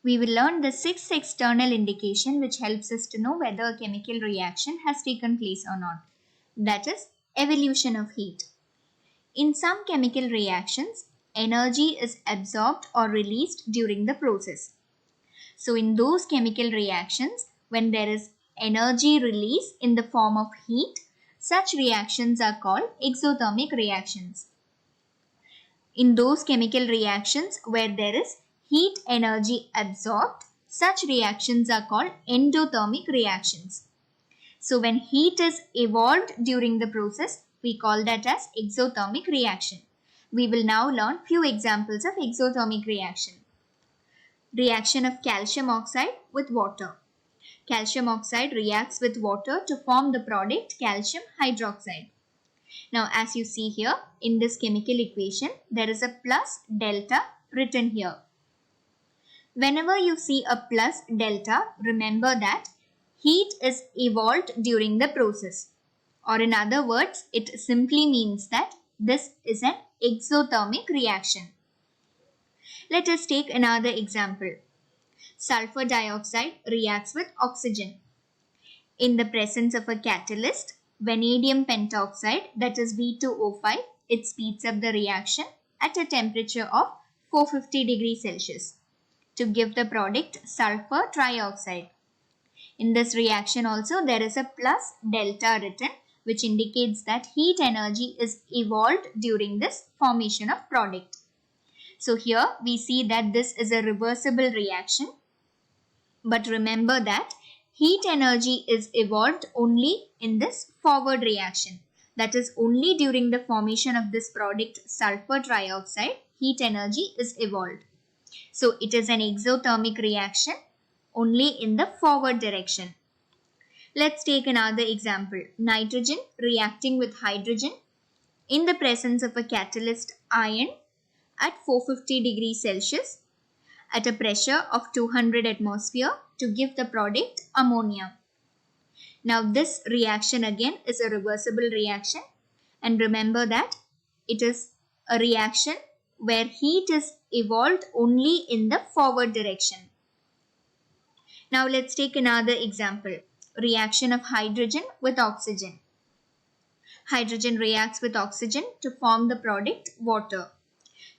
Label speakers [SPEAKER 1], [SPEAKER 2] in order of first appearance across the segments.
[SPEAKER 1] We will learn the sixth external indication which helps us to know whether a chemical reaction has taken place or not. That is evolution of heat. In some chemical reactions, energy is absorbed or released during the process. So in those chemical reactions, when there is energy release in the form of heat, such reactions are called exothermic reactions. In those chemical reactions where there is heat energy absorbed, such reactions are called endothermic reactions. So when heat is evolved during the process, we call that as exothermic reaction. We will now learn few examples of exothermic reaction. Reaction of calcium oxide with water. Calcium oxide reacts with water to form the product calcium hydroxide. Now as you see here in this chemical equation, there is a plus delta written here. Whenever you see a plus delta, remember that heat is evolved during the process. Or in other words, it simply means that this is an exothermic reaction. Let us take another example. Sulfur dioxide reacts with oxygen. In the presence of a catalyst, vanadium pentoxide, that is V2O5, it speeds up the reaction at a temperature of 450 degrees Celsius to give the product sulfur trioxide. In this reaction also there is a plus delta written, which indicates that heat energy is evolved during this formation of product. So here we see that this is a reversible reaction. But remember that heat energy is evolved only in this forward reaction. That is, only during the formation of this product sulfur trioxide, heat energy is evolved. So it is an exothermic reaction only in the forward direction. Let's take another example. Nitrogen reacting with hydrogen in the presence of a catalyst iron at 450 degrees Celsius at a pressure of 200 atmosphere to give the product ammonia. Now this reaction again is a reversible reaction, and remember that it is a reaction where heat is evolved only in the forward direction. Now let's take another example. Reaction of hydrogen with oxygen. Hydrogen reacts with oxygen to form the product water.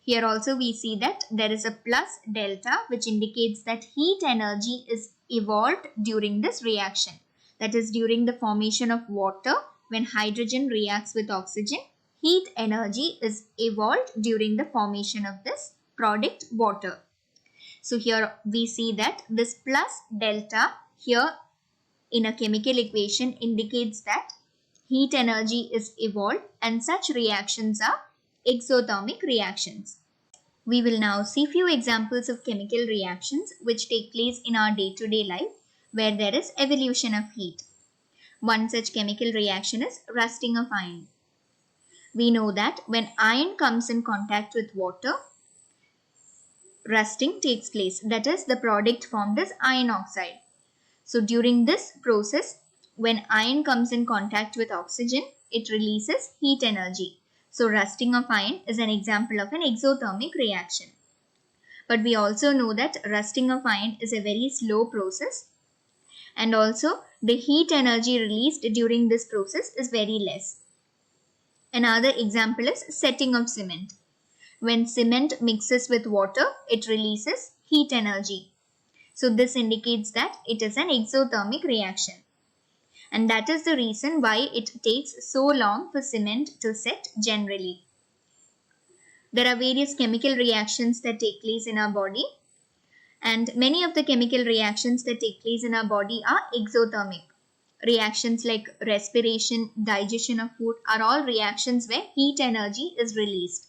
[SPEAKER 1] Here also we see that there is a plus delta, which indicates that heat energy is evolved during this reaction. That is, during the formation of water, when hydrogen reacts with oxygen, heat energy is evolved during the formation of this product water. So here we see that this plus delta here in a chemical equation indicates that heat energy is evolved, and such reactions are exothermic reactions. We will now see few examples of chemical reactions which take place in our day-to-day life where there is evolution of heat. One such chemical reaction is rusting of iron. We know that when iron comes in contact with water, rusting takes place. That is, the product formed is iron oxide. So during this process, when iron comes in contact with oxygen, it releases heat energy. So rusting of iron is an example of an exothermic reaction. But we also know that rusting of iron is a very slow process, and also the heat energy released during this process is very less. Another example is setting of cement. When cement mixes with water, it releases heat energy. So this indicates that it is an exothermic reaction. And that is the reason why it takes so long for cement to set generally. There are various chemical reactions that take place in our body, and many of the chemical reactions that take place in our body are exothermic. Reactions like respiration, digestion of food are all reactions where heat energy is released.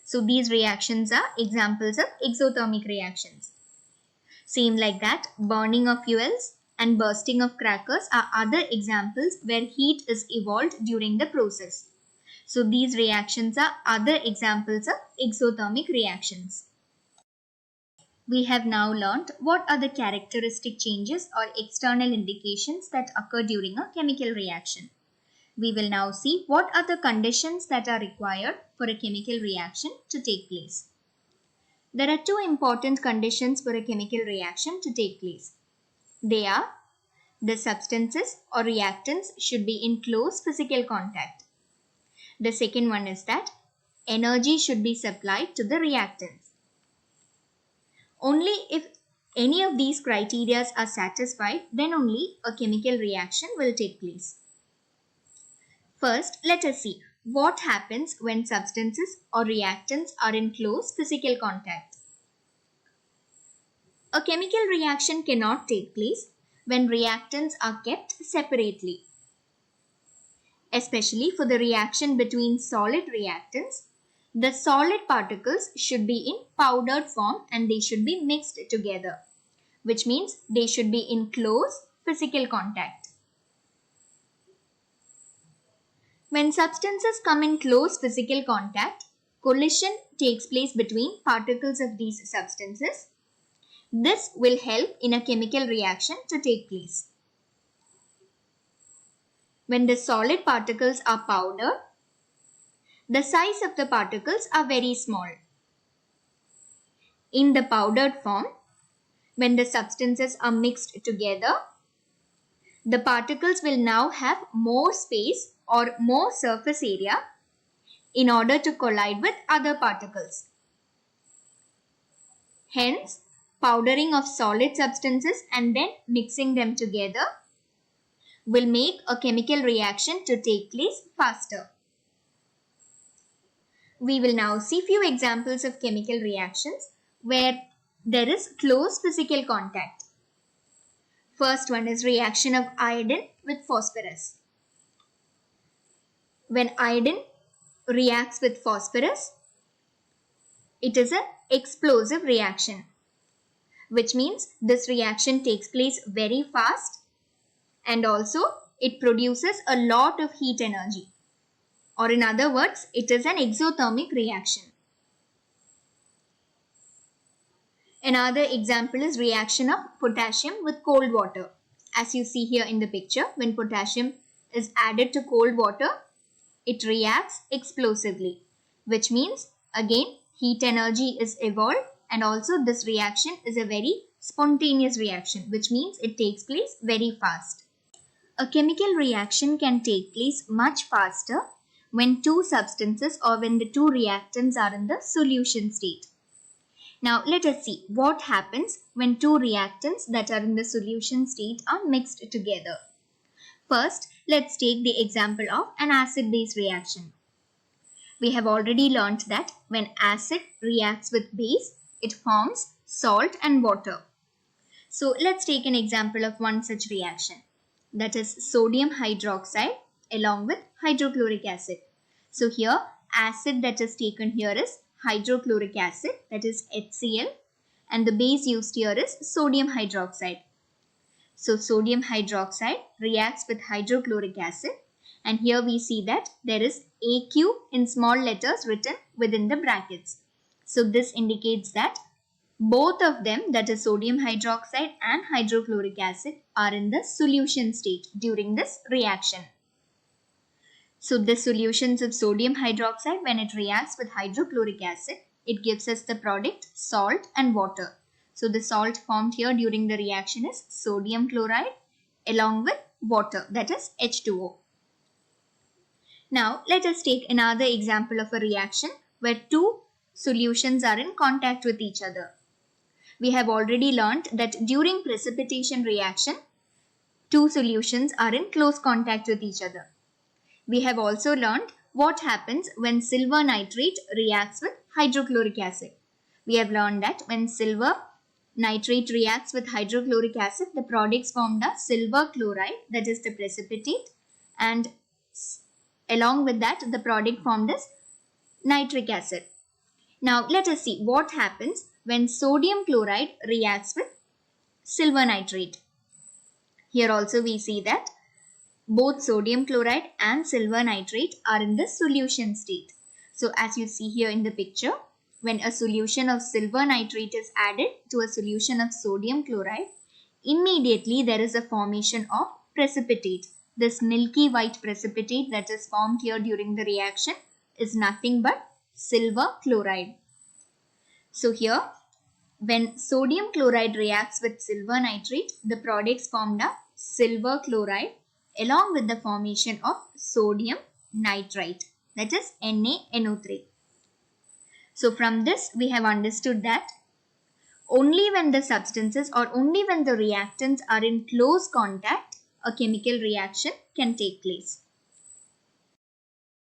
[SPEAKER 1] So these reactions are examples of exothermic reactions. Same like that, burning of fuels and bursting of crackers are other examples where heat is evolved during the process. So these reactions are other examples of exothermic reactions. We have now learnt what are the characteristic changes or external indications that occur during a chemical reaction. We will now see what are the conditions that are required for a chemical reaction to take place. There are two important conditions for a chemical reaction to take place. They are the substances or reactants should be in close physical contact. The second one is that energy should be supplied to the reactants. Only if any of these criteria are satisfied, then only a chemical reaction will take place. First, let us see what happens when substances or reactants are in close physical contact. A chemical reaction cannot take place when reactants are kept separately. Especially for the reaction between solid reactants, the solid particles should be in powdered form and they should be mixed together, which means they should be in close physical contact. When substances come in close physical contact, collision takes place between particles of these substances. This will help in a chemical reaction to take place. When the solid particles are powdered, the size of the particles are very small. In the powdered form, when the substances are mixed together, the particles will now have more space or more surface area in order to collide with other particles. Hence, powdering of solid substances and then mixing them together will make a chemical reaction to take place faster. We will now see few examples of chemical reactions where there is close physical contact. First one is reaction of iodine with phosphorus. When iodine reacts with phosphorus, it is an explosive reaction, which means this reaction takes place very fast and also it produces a lot of heat energy. Or in other words, it is an exothermic reaction. Another example is reaction of potassium with cold water. As you see here in the picture, when potassium is added to cold water, it reacts explosively, which means again heat energy is evolved and also this reaction is a very spontaneous reaction, which means it takes place very fast. A chemical reaction can take place much faster when two substances or when the two reactants are in the solution state. Now let us see what happens when two reactants that are in the solution state are mixed together. First, let's take the example of an acid-base reaction. We have already learnt that when acid reacts with base, it forms salt and water. So let's take an example of one such reaction, that is sodium hydroxide along with hydrochloric acid. So here acid that is taken here is hydrochloric acid, that is HCl, and the base used here is sodium hydroxide. So sodium hydroxide reacts with hydrochloric acid and here we see that there is AQ in small letters written within the brackets. So this indicates that both of them, that is sodium hydroxide and hydrochloric acid, are in the solution state during this reaction. So the solutions of sodium hydroxide, when it reacts with hydrochloric acid, it gives us the product salt and water. So the salt formed here during the reaction is sodium chloride along with water, that is H2O. Now let us take another example of a reaction where two solutions are in contact with each other. We have already learnt that during precipitation reaction, two solutions are in close contact with each other. We have also learnt what happens when silver nitrate reacts with hydrochloric acid. We have learned that when silver nitrate reacts with hydrochloric acid, the products formed are silver chloride, that is the precipitate, and along with that the product formed is nitric acid. Now let us see what happens when sodium chloride reacts with silver nitrate. Here also we see that both sodium chloride and silver nitrate are in the solution state. So as you see here in the picture, when a solution of silver nitrate is added to a solution of sodium chloride, immediately there is a formation of precipitate. This milky white precipitate that is formed here during the reaction is nothing but silver chloride. So here, when sodium chloride reacts with silver nitrate, the products formed are silver chloride along with the formation of sodium nitrite, that is NaNO3. So from this we have understood that only when the substances or only when the reactants are in close contact, a chemical reaction can take place.